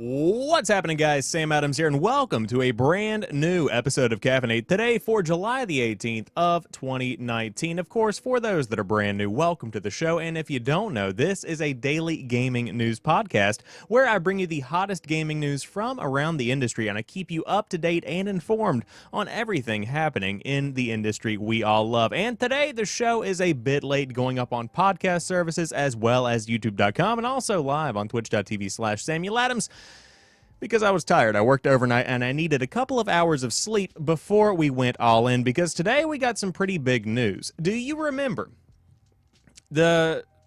What's happening, guys? Sam Adams here, and welcome to a brand new episode of Caffeinate today for July the 18th of 2019. Of course, for those that are brand new, welcome to the show, and if you don't know, this is a daily gaming news podcast where I bring you the hottest gaming news from around the industry, and I keep you up to date and informed on everything happening in the industry we all love. And today, the show is a bit late, going up on podcast services as well as YouTube.com, and also live on twitch.tv/SamuelAdams. Because I was tired. I worked overnight and I needed a couple of hours of sleep before we went all in, because today we got some pretty big news. Do you remember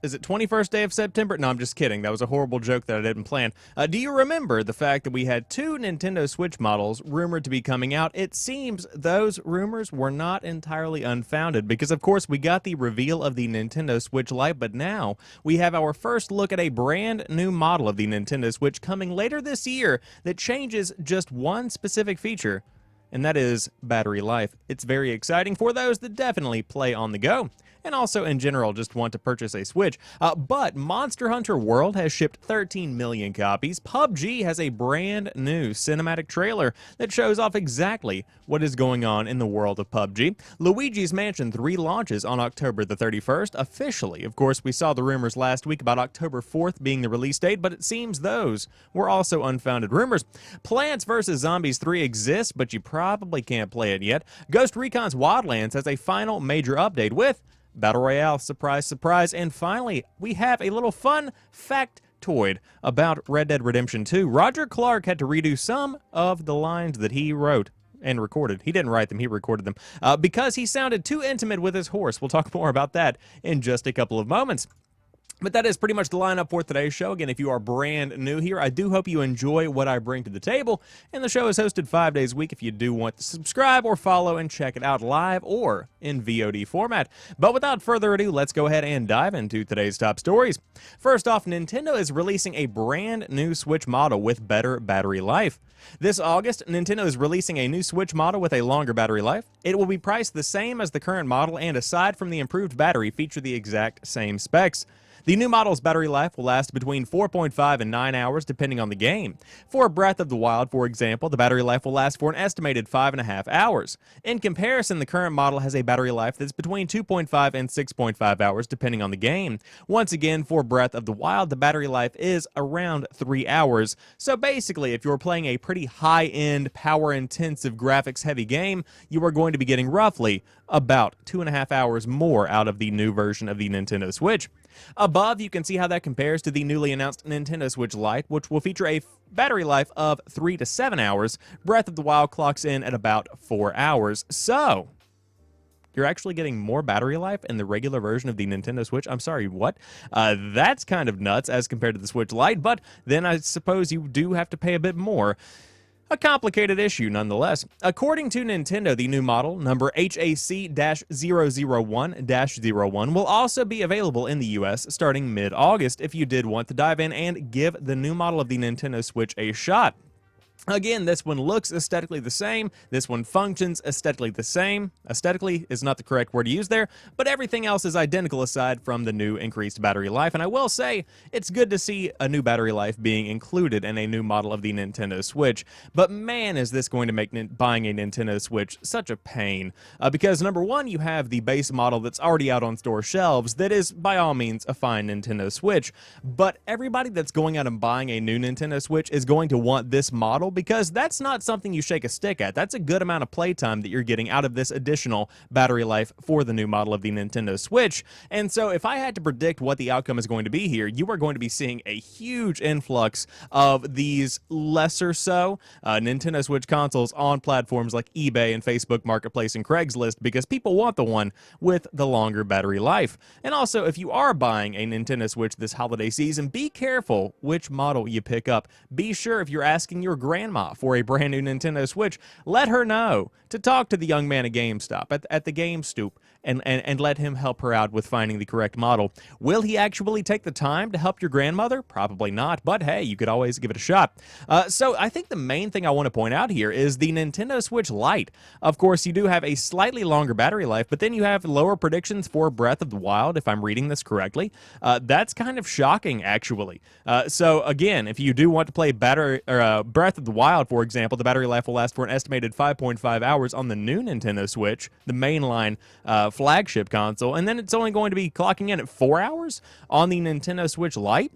is it 21st day of September? No, I'm just kidding. That was a horrible joke that I didn't plan. Do you remember the fact that we had two Nintendo Switch models rumored to be coming out? It seems those rumors were not entirely unfounded because, of course, we got the reveal of the Nintendo Switch Lite, but now we have our first look at a brand new model of the Nintendo Switch coming later this year that changes just one specific feature, and that is battery life. It's very exciting for those that definitely play on the go, and also in general just want to purchase a Switch. But Monster Hunter World has shipped 13 million copies. PUBG has a brand new cinematic trailer that shows off exactly what is going on in the world of PUBG. Luigi's Mansion 3 launches on October the 31st, officially. Of course, we saw the rumors last week about October 4th being the release date, but it seems those were also unfounded rumors. Plants vs. Zombies 3 exists, but you probably can't play it yet. Ghost Recon's Wildlands has a final major update with Battle Royale, surprise, surprise. And finally, we have a little fun factoid about Red Dead Redemption 2. Roger Clark had to redo some of the lines that he wrote and recorded. He didn't write them, he recorded them, because he sounded too intimate with his horse. We'll talk more about that in just a couple of moments. But that is pretty much the lineup for today's show. Again, if you are brand new here, I do hope you enjoy what I bring to the table. And the show is hosted 5 days a week if you do want to subscribe or follow and check it out live or in VOD format. But without further ado, let's go ahead and dive into today's top stories. First off, Nintendo is releasing a brand new Switch model with better battery life. This August, Nintendo is releasing a new Switch model with a longer battery life. It will be priced the same as the current model, and aside from the improved battery, feature the exact same specs. The new model's battery life will last between 4.5 and 9 hours, depending on the game. For Breath of the Wild, for example, the battery life will last for an estimated 5.5 hours. In comparison, the current model has a battery life that's between 2.5 and 6.5 hours, depending on the game. Once again, for Breath of the Wild, the battery life is around 3 hours. So basically, if you're playing a pretty high-end, power-intensive, graphics-heavy game, you are going to be getting roughly about 2.5 hours more out of the new version of the Nintendo Switch. Above, you can see how that compares to the newly announced Nintendo Switch Lite, which will feature a battery life of 3 to 7 hours. Breath of the Wild clocks in at about 4 hours. So, you're actually getting more battery life in the regular version of the Nintendo Switch. I'm sorry, what? That's kind of nuts as compared to the Switch Lite, but then I suppose you do have to pay a bit more. A complicated issue, nonetheless. According to Nintendo, the new model, number HAC-001-01, will also be available in the US starting mid-August if you did want to dive in and give the new model of the Nintendo Switch a shot. Again, this one looks aesthetically the same. This one functions aesthetically the same. Aesthetically is not the correct word to use there, but everything else is identical aside from the new increased battery life. And I will say, it's good to see a new battery life being included in a new model of the Nintendo Switch. But man, is this going to make buying a Nintendo Switch such a pain. Because number one, you have the base model that's already out on store shelves that is, by all means, a fine Nintendo Switch. But everybody that's going out and buying a new Nintendo Switch is going to want this model, because that's not something you shake a stick at. That's a good amount of playtime that you're getting out of this additional battery life for the new model of the Nintendo Switch. And so if I had to predict what the outcome is going to be here, you are going to be seeing a huge influx of these lesser so Nintendo Switch consoles on platforms like eBay and Facebook Marketplace and Craigslist, because people want the one with the longer battery life. And also, if you are buying a Nintendo Switch this holiday season, be careful which model you pick up. Be sure, if you're asking your grandma for a brand new Nintendo Switch, let her know to talk to the young man at GameStop, at the Game Stoop, and let him help her out with finding the correct model. Will he actually take the time to help your grandmother? Probably not, but hey, you could always give it a shot. So I think the main thing I want to point out here is the Nintendo Switch Lite. Of course, you do have a slightly longer battery life, but then you have lower predictions for Breath of the Wild, if I'm reading this correctly. That's kind of shocking, actually. So again, if you do want to play Breath of the Wild, for example, the battery life will last for an estimated 5.5 hours on the new Nintendo Switch, the mainline flagship console, and then it's only going to be clocking in at 4 hours on the Nintendo Switch Lite.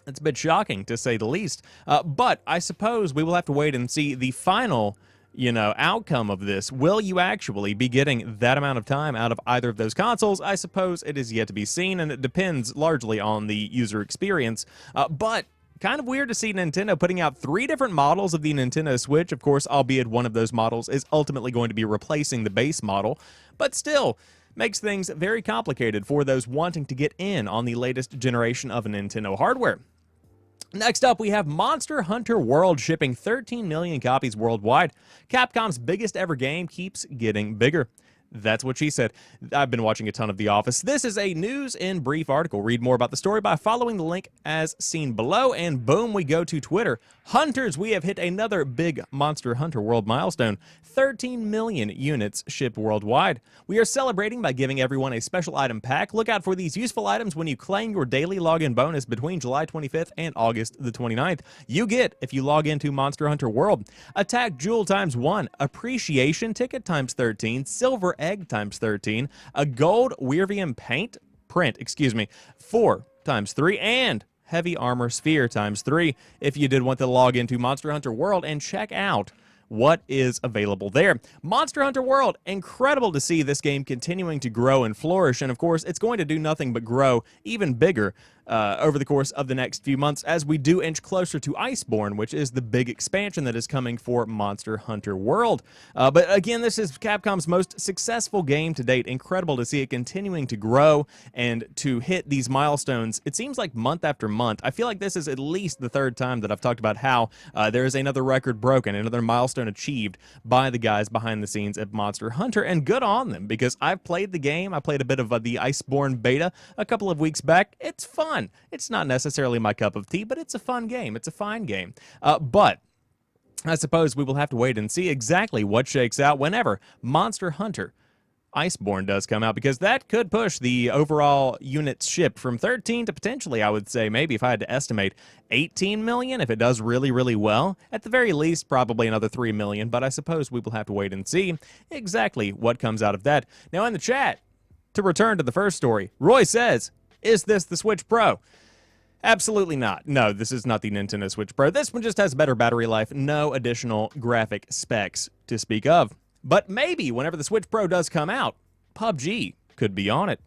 It's a bit shocking, to say the least. But I suppose we will have to wait and see the final, outcome of this. Will you actually be getting that amount of time out of either of those consoles? I suppose it is yet to be seen, and it depends largely on the user experience. But kind of weird to see Nintendo putting out 3 different models of the Nintendo Switch. Of course, albeit one of those models is ultimately going to be replacing the base model. But still, makes things very complicated for those wanting to get in on the latest generation of Nintendo hardware. Next up, we have Monster Hunter World shipping 13 million copies worldwide. Capcom's biggest ever game keeps getting bigger. That's what she said. I've been watching a ton of The Office. This is a news in brief article. Read more about the story by following the link as seen below, and boom, we go to Twitter. Hunters, we have hit another big Monster Hunter World milestone. 13 million units shipped worldwide. We are celebrating by giving everyone a special item pack. Look out for these useful items when you claim your daily login bonus between July 25th and August the 29th. You get if you log into Monster Hunter World. Attack Jewel ×1, Appreciation Ticket ×13, Silver Egg ×13, a Gold Weirvium print, 4 ×3, and Heavy Armor Sphere ×3 if you did want to log into Monster Hunter World and check out what is available there. Monster Hunter World, incredible to see this game continuing to grow and flourish, and of course, it's going to do nothing but grow even bigger over the course of the next few months as we do inch closer to Iceborne, which is the big expansion that is coming for Monster Hunter World. But again, this is Capcom's most successful game to date. Incredible to see it continuing to grow and to hit these milestones. It seems like month after month. I feel like this is at least the 3rd time that I've talked about how there is another record broken, another milestone achieved by the guys behind the scenes at Monster Hunter, and good on them, because I've played the game. I played a bit of the Iceborne beta a couple of weeks back. It's fun. It's not necessarily my cup of tea, but it's a fun game. It's a fine game. But I suppose we will have to wait and see exactly what shakes out whenever Monster Hunter Iceborne does come out, because that could push the overall units shipped from 13 to potentially, I would say, maybe if I had to estimate, 18 million if it does really, really well. At the very least, probably another 3 million, but I suppose we will have to wait and see exactly what comes out of that. Now, in the chat, to return to the first story, Roy says, is this the Switch Pro? Absolutely not. No, this is not the Nintendo Switch Pro. This one just has better battery life, no additional graphic specs to speak of. But maybe whenever the Switch Pro does come out, PUBG could be on it.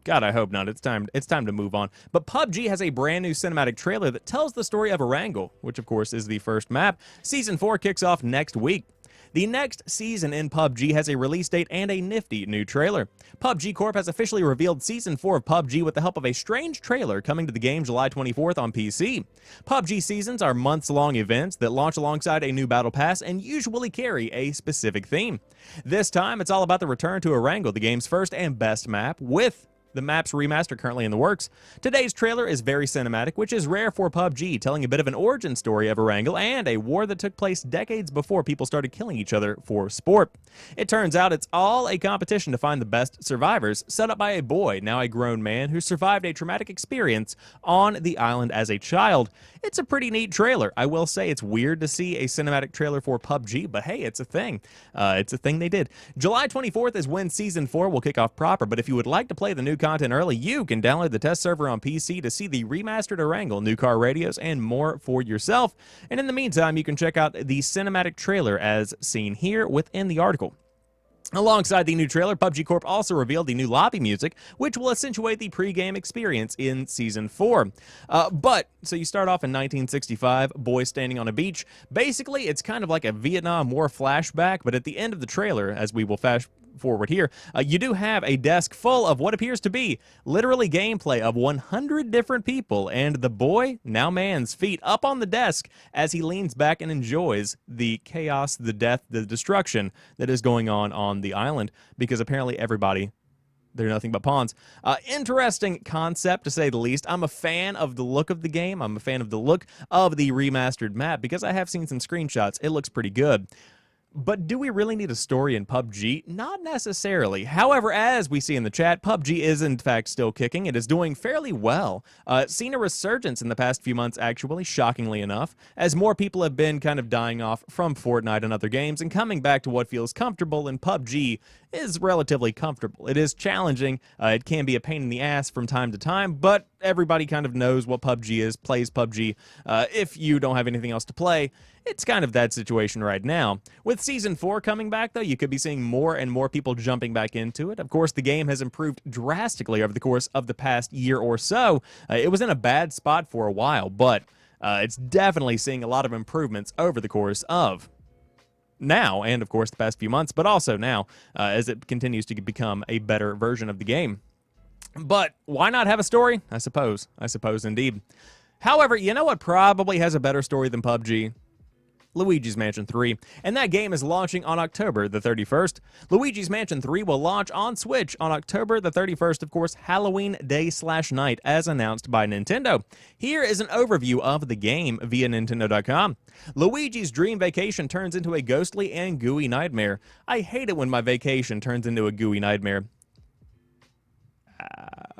God, I hope not. It's time to move on. But PUBG has a brand new cinematic trailer that tells the story of Erangel, which of course is the first map. Season 4 kicks off next week. The next season in PUBG has a release date and a nifty new trailer. PUBG Corp has officially revealed Season 4 of PUBG with the help of a strange trailer coming to the game July 24th on PC. PUBG seasons are months-long events that launch alongside a new battle pass and usually carry a specific theme. This time, it's all about the return to Erangel, the game's first and best map, with the map's remaster currently in the works. Today's trailer is very cinematic, which is rare for PUBG, telling a bit of an origin story of Erangel and a war that took place decades before people started killing each other for sport. It turns out it's all a competition to find the best survivors, set up by a boy, now a grown man, who survived a traumatic experience on the island as a child. It's a pretty neat trailer. I will say it's weird to see a cinematic trailer for PUBG, but hey, it's a thing. It's a thing they did. July 24th is when Season 4 will kick off proper, but if you would like to play the new content early, you can download the test server on PC to see the remastered Erangel, new car radios, and more for yourself. And in the meantime, you can check out the cinematic trailer as seen here within the article. Alongside the new trailer, PUBG Corp also revealed the new lobby music, which will accentuate the pre-game experience in Season 4. So you start off in 1965, boys standing on a beach. Basically, it's kind of like a Vietnam War flashback, but at the end of the trailer, as we will fast forward here, you do have a desk full of what appears to be literally gameplay of 100 different people, and the boy, now man's feet up on the desk as he leans back and enjoys the chaos, the death, the destruction that is going on the island, because apparently everybody They're nothing but pawns. Interesting concept, to say the least. I'm a fan of the look of the game. I'm a fan of the look of the remastered map because I have seen some screenshots. It looks pretty good. But do we really need a story in PUBG? Not necessarily. However, as we see in the chat, PUBG is in fact still kicking. It is doing fairly well. Seen a resurgence in the past few months, actually, shockingly enough, as more people have been kind of dying off from Fortnite and other games and coming back to what feels comfortable, and PUBG is relatively comfortable. It is challenging. It can be a pain in the ass from time to time, but everybody kind of knows what PUBG is, plays PUBG. If you don't have anything else to play, it's kind of that situation right now. With Season 4 coming back, though, you could be seeing more and more people jumping back into it. Of course, the game has improved drastically over the course of the past year or so. It was in a bad spot for a while, but it's definitely seeing a lot of improvements over the course of now, and of course the past few months, but also now, as it continues to become a better version of the game. But why not have a story? I suppose indeed. However, you know what probably has a better story than PUBG? Luigi's Mansion 3, and that game is launching on October the 31st. Luigi's Mansion 3 will launch on Switch on October the 31st, of course, Halloween day/night, as announced by Nintendo. Here is an overview of the game via Nintendo.com. Luigi's dream vacation turns into a ghostly and gooey nightmare. I hate it when my vacation turns into a gooey nightmare.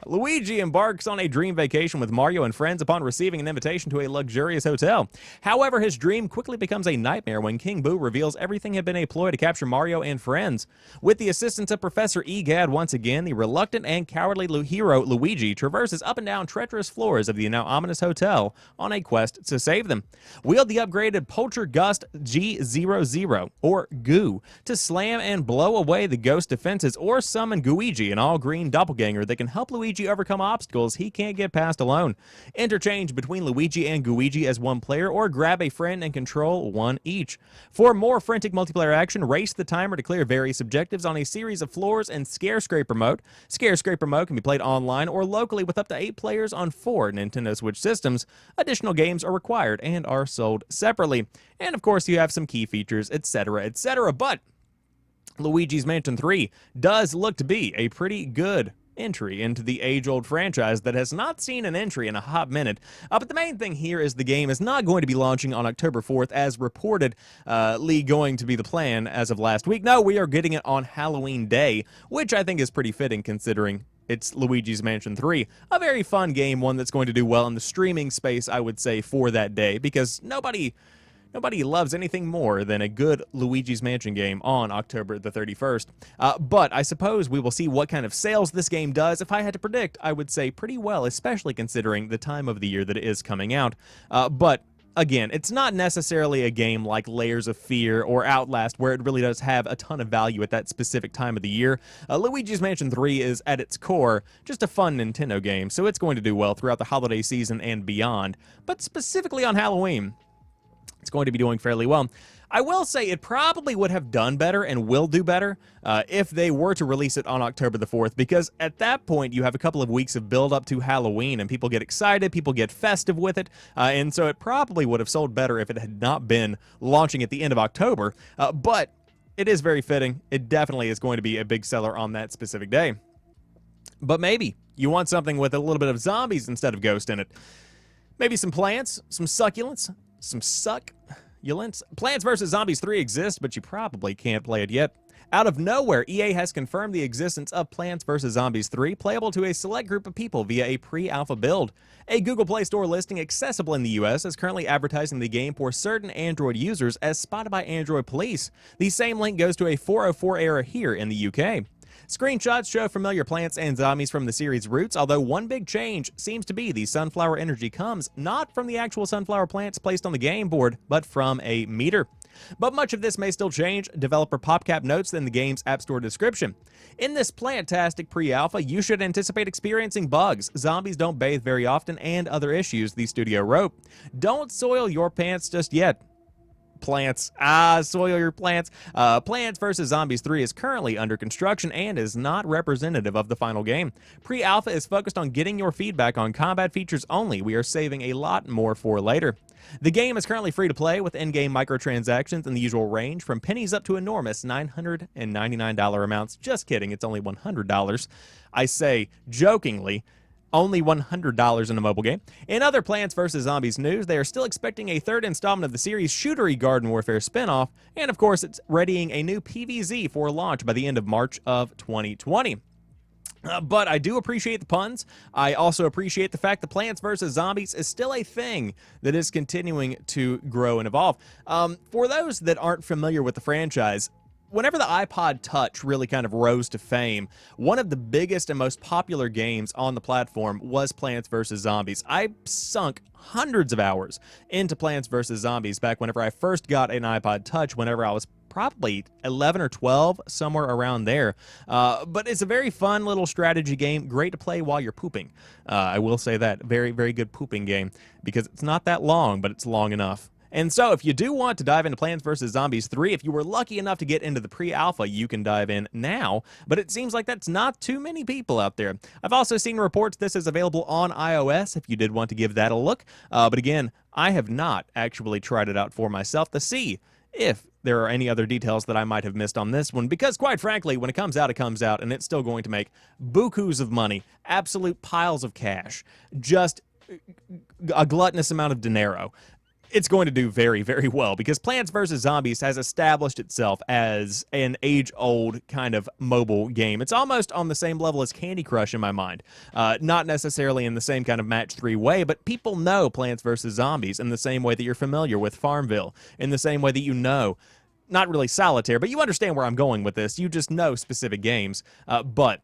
Luigi embarks on a dream vacation with Mario and friends upon receiving an invitation to a luxurious hotel. However, his dream quickly becomes a nightmare when King Boo reveals everything had been a ploy to capture Mario and friends. With the assistance of Professor Egad once again, the reluctant and cowardly hero Luigi traverses up and down treacherous floors of the now ominous hotel on a quest to save them. Wield the upgraded Poltergust G00, or Goo, to slam and blow away the ghost defenses or summon Gooigi, an all-green doppelganger that can help Luigi overcome obstacles he can't get past alone. Interchange between Luigi and Gooigi as one player, or grab a friend and control one each. For more frantic multiplayer action, race the timer to clear various objectives on a series of floors in Scarescraper mode. Scarescraper mode can be played online or locally with up to 8 players on 4 Nintendo Switch systems. Additional games are required and are sold separately. And of course, you have some key features, etc., etc. But Luigi's Mansion 3 does look to be a pretty good entry into the age-old franchise that has not seen an entry in a hot minute. But the main thing here is the game is not going to be launching on October 4th as reportedly going to be the plan as of last week. No, we are getting it on Halloween Day, which I think is pretty fitting considering it's Luigi's Mansion 3. A very fun game, one that's going to do well in the streaming space, I would say, for that day, because nobody loves anything more than a good Luigi's Mansion game on October the 31st. But I suppose we will see what kind of sales this game does. If I had to predict, I would say pretty well, especially considering the time of the year that it is coming out. But again, it's not necessarily a game like Layers of Fear or Outlast, where it really does have a ton of value at that specific time of the year. Luigi's Mansion 3 is, at its core, just a fun Nintendo game, so it's going to do well throughout the holiday season and beyond. But specifically on Halloween, it's going to be doing fairly well. I will say it probably would have done better and will do better if they were to release it on October the 4th, because at that point you have a couple of weeks of build up to Halloween and people get excited, people get festive with it, and so it probably would have sold better if it had not been launching at the end of October, but it is very fitting. It definitely is going to be a big seller on that specific day. But maybe you want something with a little bit of zombies instead of ghost in it. Maybe some plants, some succulents, some succulents. Plants vs. Zombies 3 exists, but you probably can't play it yet. Out of nowhere, EA has confirmed the existence of Plants vs. Zombies 3, playable to a select group of people via a pre-alpha build. A Google Play Store listing accessible in the US is currently advertising the game for certain Android users as spotted by Android police. The same link goes to a 404 error here in the UK. Screenshots show familiar plants and zombies from the series' roots, although one big change seems to be the sunflower energy comes not from the actual sunflower plants placed on the game board, but from a meter. But much of this may still change, developer PopCap notes in the game's App Store description. In this plantastic pre-alpha, you should anticipate experiencing bugs, zombies don't bathe very often, and other issues, the studio wrote. Don't soil your pants just yet. plants. Soil your plants. Plants vs. Zombies 3 is currently under construction and is not representative of the final game. Pre-alpha is focused on getting your feedback on combat features only. We are saving a lot more for later. The game is currently free to play with in-game microtransactions in the usual range from pennies up to enormous $999 amounts. Just kidding, it's only $100. I say jokingly, only $100 in a mobile game. In other Plants vs. Zombies news, they are still expecting a third installment of the series' shootery Garden Warfare spinoff, and of course, it's readying a new PvZ for launch by the end of March of 2020. But I do appreciate the puns. I also appreciate the fact that Plants vs. Zombies is still a thing that is continuing to grow and evolve. For those that aren't familiar with the franchise, whenever the iPod Touch really kind of rose to fame, one of the biggest and most popular games on the platform was Plants vs. Zombies. I sunk hundreds of hours into Plants vs. Zombies back whenever I first got an iPod Touch, whenever I was probably 11 or 12, somewhere around there. But it's a very fun little strategy game, great to play while you're pooping. I will say that. Very, very good pooping game, because it's not that long, but it's long enough. And so if you do want to dive into Plants vs. Zombies 3, if you were lucky enough to get into the pre-alpha, you can dive in now, but it seems like that's not too many people out there. I've also seen reports this is available on iOS if you did want to give that a look, but again, I have not actually tried it out for myself to see if there are any other details that I might have missed on this one, because quite frankly, when it comes out, and it's still going to make bukus of money, absolute piles of cash, just a gluttonous amount of dinero. It's going to do very, very well, because Plants vs. Zombies has established itself as an age-old kind of mobile game. It's almost on the same level as Candy Crush in my mind. Not necessarily in the same kind of match 3 way, but people know Plants vs. Zombies in the same way that you're familiar with Farmville, in the same way that you know, not really Solitaire, but you understand where I'm going with this. You just know specific games, but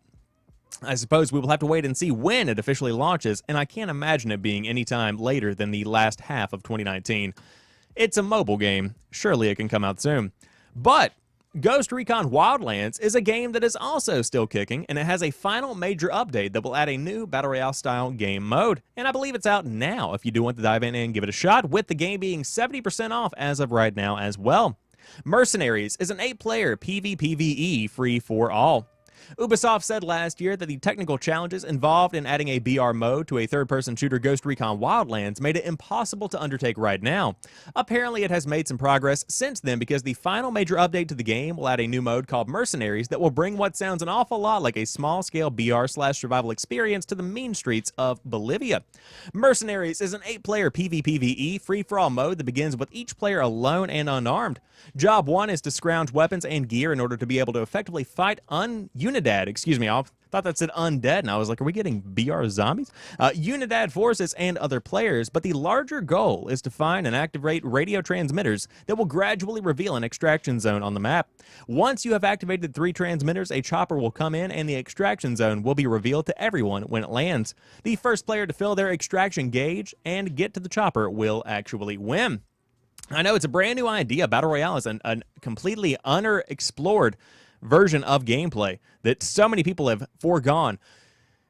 I suppose we will have to wait and see when it officially launches, and I can't imagine it being any time later than the last half of 2019. It's a mobile game. Surely it can come out soon. But Ghost Recon Wildlands is a game that is also still kicking, and it has a final major update that will add a new Battle Royale-style game mode. And I believe it's out now if you do want to dive in and give it a shot, with the game being 70% off as of right now as well. Mercenaries is an 8-player PvPvE free-for-all. Ubisoft said last year that the technical challenges involved in adding a BR mode to a third-person shooter Ghost Recon Wildlands made it impossible to undertake right now. Apparently, it has made some progress since then, because the final major update to the game will add a new mode called Mercenaries that will bring what sounds an awful lot like a small-scale BR/survival experience to the mean streets of Bolivia. Mercenaries is an 8-player PvPvE free-for-all mode that begins with each player alone and unarmed. Job 1 is to scrounge weapons and gear in order to be able to effectively fight Unidad. Excuse me, I thought that said undead, and I was like, are we getting BR zombies? Unidad forces and other players, but the larger goal is to find and activate radio transmitters that will gradually reveal an extraction zone on the map. Once you have activated 3 transmitters, a chopper will come in, and the extraction zone will be revealed to everyone when it lands. The first player to fill their extraction gauge and get to the chopper will actually win. I know it's a brand new idea. Battle Royale is a completely underexplored version of gameplay that so many people have foregone.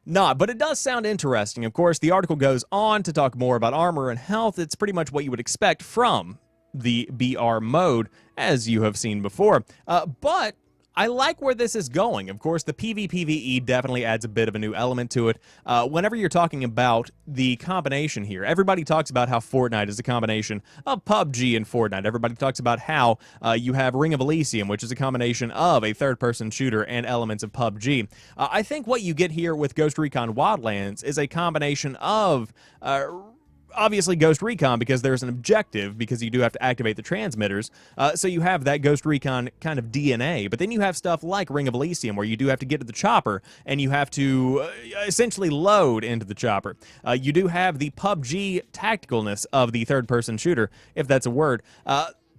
But it does sound interesting. Of course, the article goes on to talk more about armor and health. It's pretty much what you would expect from the BR mode, as you have seen before. But I like where this is going. Of course, the PvPvE definitely adds a bit of a new element to it. Whenever you're talking about the combination here, everybody talks about how Fortnite is a combination of PUBG and Fortnite. Everybody talks about how you have Ring of Elysium, which is a combination of a third-person shooter and elements of PUBG. I think what you get here with Ghost Recon Wildlands is a combination of obviously Ghost Recon, because there's an objective, because you do have to activate the transmitters, so you have that Ghost Recon kind of DNA, but then you have stuff like Ring of Elysium, where you do have to get to the chopper, and you have to essentially load into the chopper. You do have the PUBG tacticalness of the third-person shooter, if that's a word.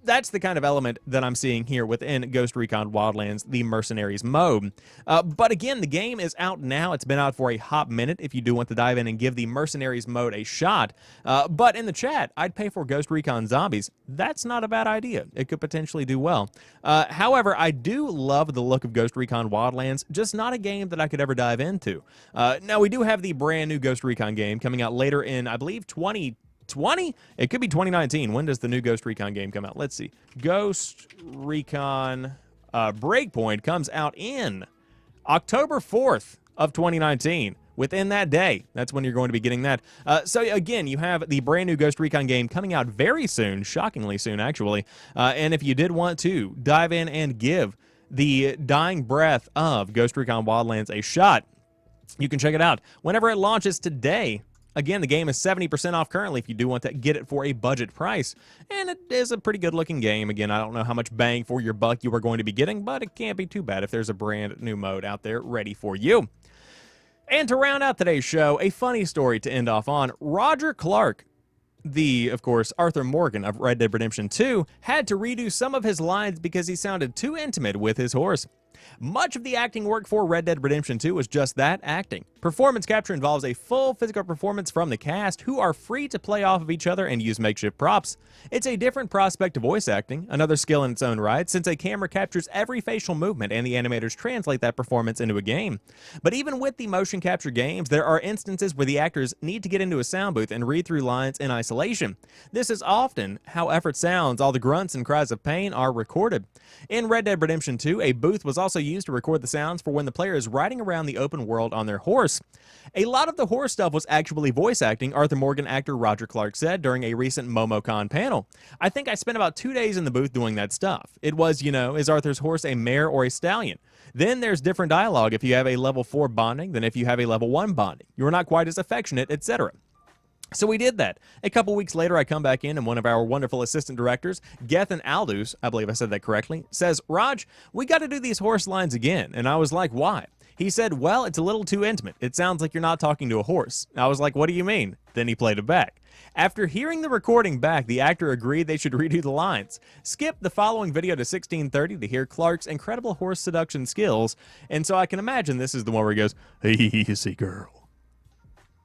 That's the kind of element that I'm seeing here within Ghost Recon Wildlands, the Mercenaries mode. But again, the game is out now. It's been out for a hot minute if you do want to dive in and give the Mercenaries mode a shot. But in the chat, I'd pay for Ghost Recon Zombies. That's not a bad idea. It could potentially do well. However, I do love the look of Ghost Recon Wildlands, just not a game that I could ever dive into. Now, we do have the brand new Ghost Recon game coming out later in, I believe, 2020. 20? It could be 2019. When does the new Ghost Recon game come out? Let's see. Ghost Recon Breakpoint comes out in October 4th of 2019. Within that day, that's when you're going to be getting that. So again, you have the brand new Ghost Recon game coming out very soon, shockingly soon, actually. And if you did want to dive in and give the dying breath of Ghost Recon Wildlands a shot, you can check it out whenever it launches today. Again, the game is 70% off currently if you do want to get it for a budget price. And it is a pretty good-looking game. Again, I don't know how much bang for your buck you are going to be getting, but it can't be too bad if there's a brand new mode out there ready for you. And to round out today's show, a funny story to end off on. Roger Clark, of course, Arthur Morgan of Red Dead Redemption 2, had to redo some of his lines because he sounded too intimate with his horse. Much of the acting work for Red Dead Redemption 2 was just that, acting. Performance capture involves a full physical performance from the cast, who are free to play off of each other and use makeshift props. It's a different prospect to voice acting, another skill in its own right, since a camera captures every facial movement and the animators translate that performance into a game. But even with the motion capture games, there are instances where the actors need to get into a sound booth and read through lines in isolation. This is often how effort sounds. All the grunts and cries of pain are recorded. In Red Dead Redemption 2, a booth was also used to record the sounds for when the player is riding around the open world on their horse. A lot of the horse stuff was actually voice acting, Arthur Morgan actor Roger Clark said during a recent MomoCon panel. I think I spent about 2 days in the booth doing that stuff. It was, is Arthur's horse a mare or a stallion? Then there's different dialogue if you have a level 4 bonding than if you have a level 1 bonding. You're not quite as affectionate, etc. So we did that. A couple weeks later, I come back in, and one of our wonderful assistant directors, Gethin Aldous, I believe I said that correctly, says, Raj, we got to do these horse lines again. And I was like, why? He said, well, it's a little too intimate. It sounds like you're not talking to a horse. I was like, what do you mean? Then he played it back. After hearing the recording back, the actor agreed they should redo the lines. Skip the following video to 1630 to hear Clark's incredible horse seduction skills. And so I can imagine this is the one where he goes, hey, easy girl.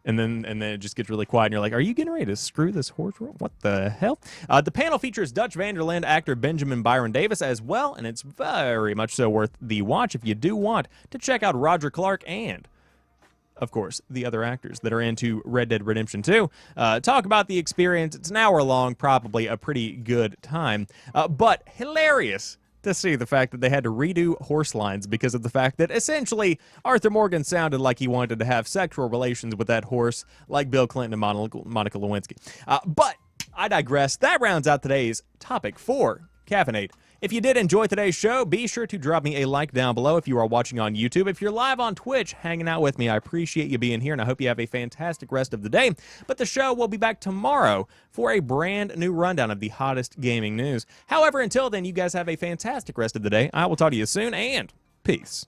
And then it just gets really quiet, and you're like, are you getting ready to screw this horse? What the hell? The panel features Dutch Vanderland actor Benjamin Byron Davis as well, and it's very much so worth the watch if you do want to check out Roger Clark and, of course, the other actors that are into Red Dead Redemption 2. Talk about the experience. It's an hour long, probably a pretty good time, but hilarious to see the fact that they had to redo horse lines because of the fact that essentially Arthur Morgan sounded like he wanted to have sexual relations with that horse like Bill Clinton and Monica Lewinsky. But I digress. That rounds out today's topic for Caffeinate. If you did enjoy today's show, be sure to drop me a like down below if you are watching on YouTube. If you're live on Twitch hanging out with me, I appreciate you being here, and I hope you have a fantastic rest of the day. But the show will be back tomorrow for a brand new rundown of the hottest gaming news. However, until then, you guys have a fantastic rest of the day. I will talk to you soon, and peace.